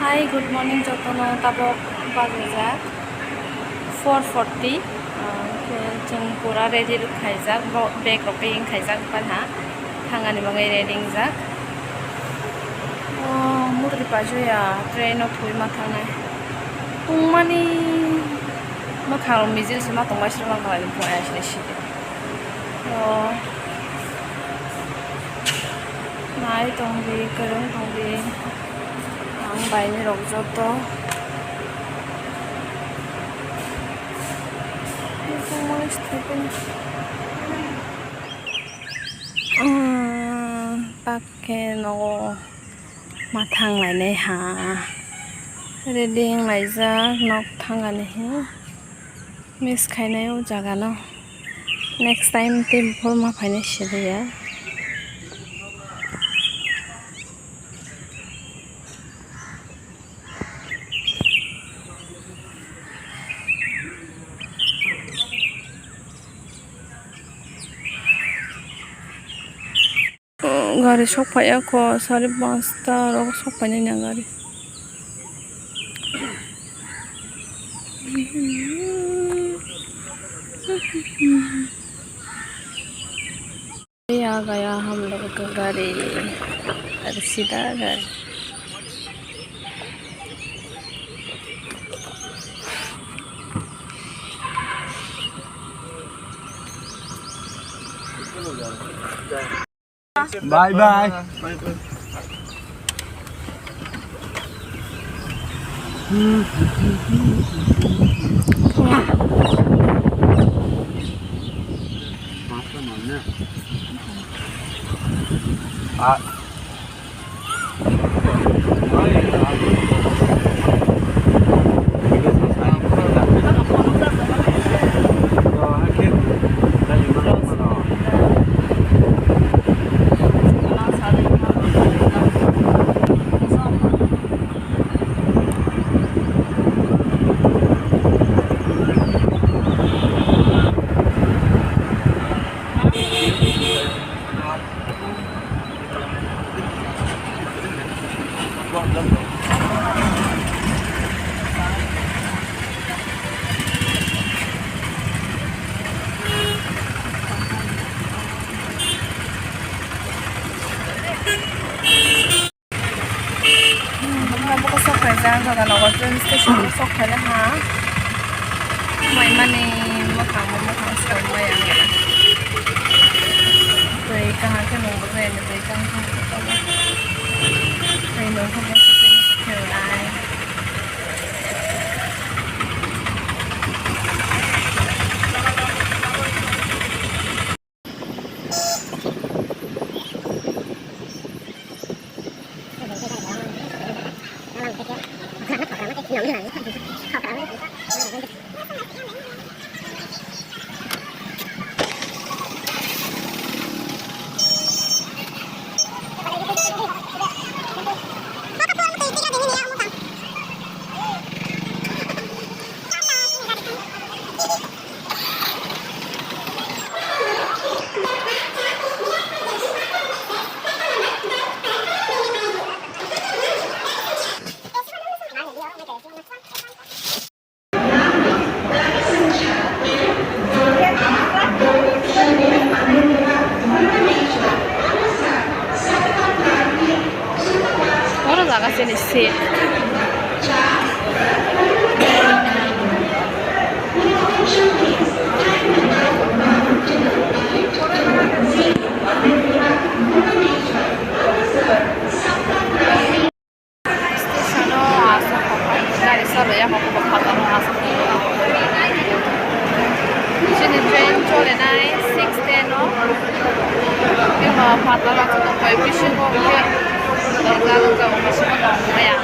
Hi, good morning, Jotono. Tabok bagajak 4:40. Jeng pura ready khaijak. Bag roping khaijak panha. Thangani bangai ready jak. Murti paju ya train of thui mathang. Mani makhang mijil sima tongmai sirang khalai puai asni sidi. Nai tongbi kerung tongbi. Ang bayi rok joto. Pakai no mathang lai nei ha reading lai ja nok thangani he miss khainai o jaga no next time tim phol ma phaine sidia gari sokpai ako 5:30 rok sokpai nai na gari आ गया हम लोग का गाड़ी और सीधा घर bye bye jaga no train station sok khala ha mai mani makhang store mai ang tui kang ke no re ne tui kang ka tui no ko ba sa train sa khel lai sini seat sini train chole nai 6:10 no kima phatla la to koi fishing ko ke Dongga masih potong ya.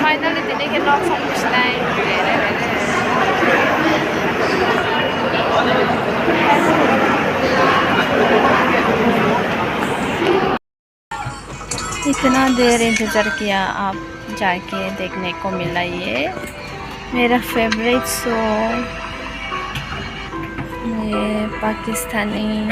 Finally, tini kita sampai sini. इतना देर इंतजार किया आप जाके देखने को मिला ये मेरा favourite show Pakistani.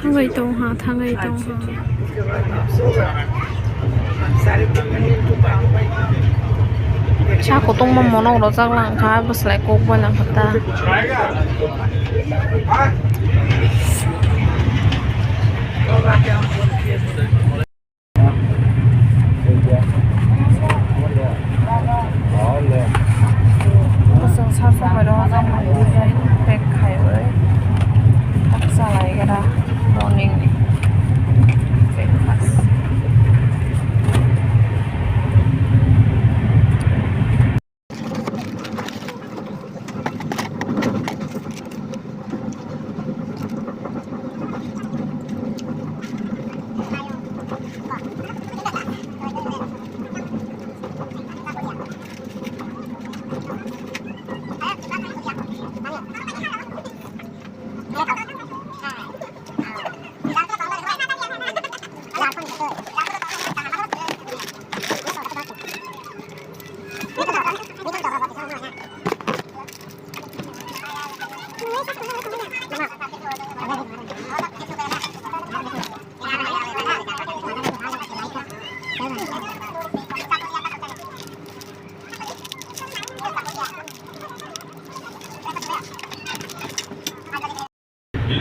Thang gầy tông ha, thang gầy tông ha. Cha của tông mong món đó chắc là khá bớt lại cố quên là ta. Bớt sang sát sang rồi đó ra mà đi ra bẹt khai với. Tắt ra lại cái đó morning breakfast.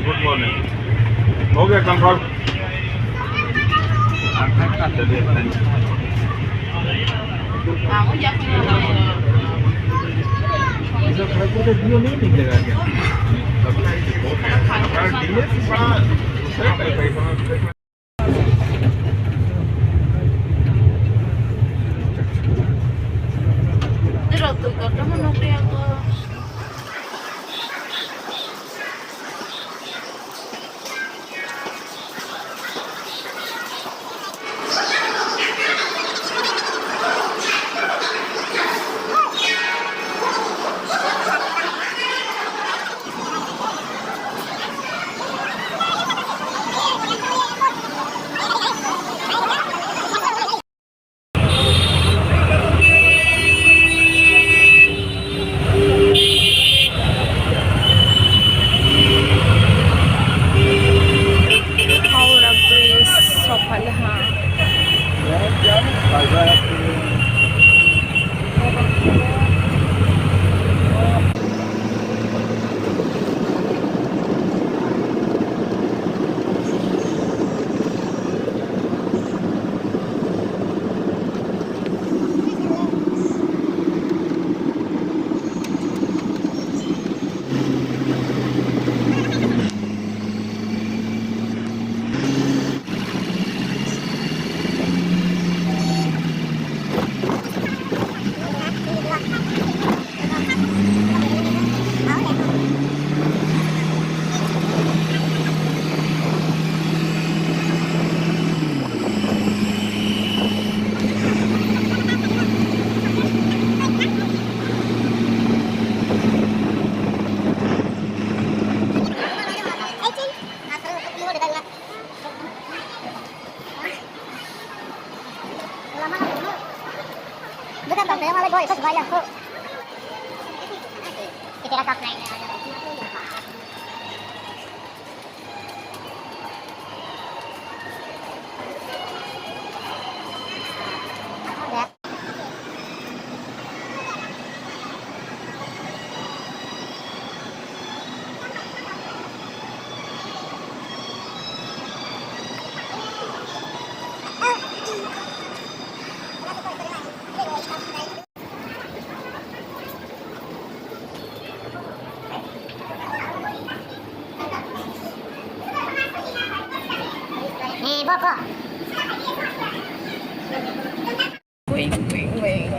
Good morning हो गया confirm जियो नहीं निकलेगा क्या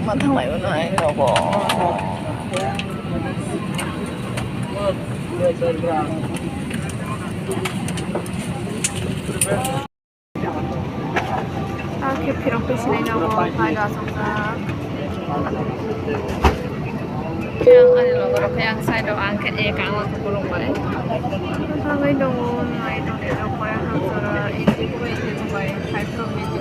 mà thằng này này nó bỏ ok फिरक फैसिनाय दङ फायदा संजाक yang ani logo yang side ang ke e kang ko bolong bai tangai dong nai dong ne dong bai hang sara ini ko ini ko bai 5 from ini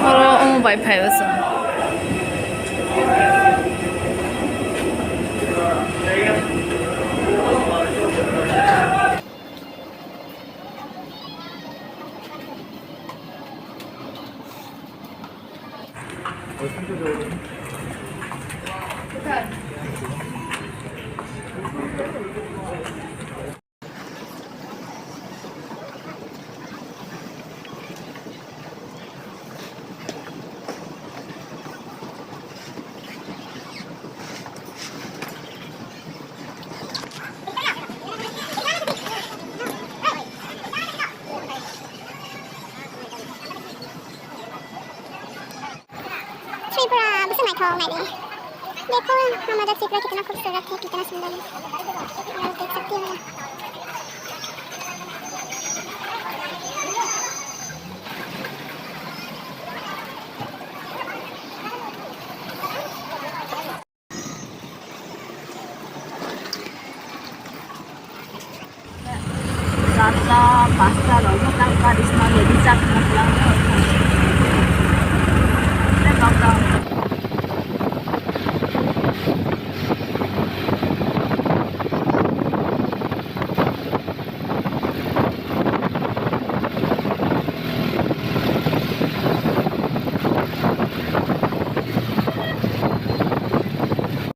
orang bai pai basa Tripura बस मैं खाऊं मैं देखो हमारा त्रिपुरा कितना खूबसूरत है कितना सुंदर है आप देख सकते हो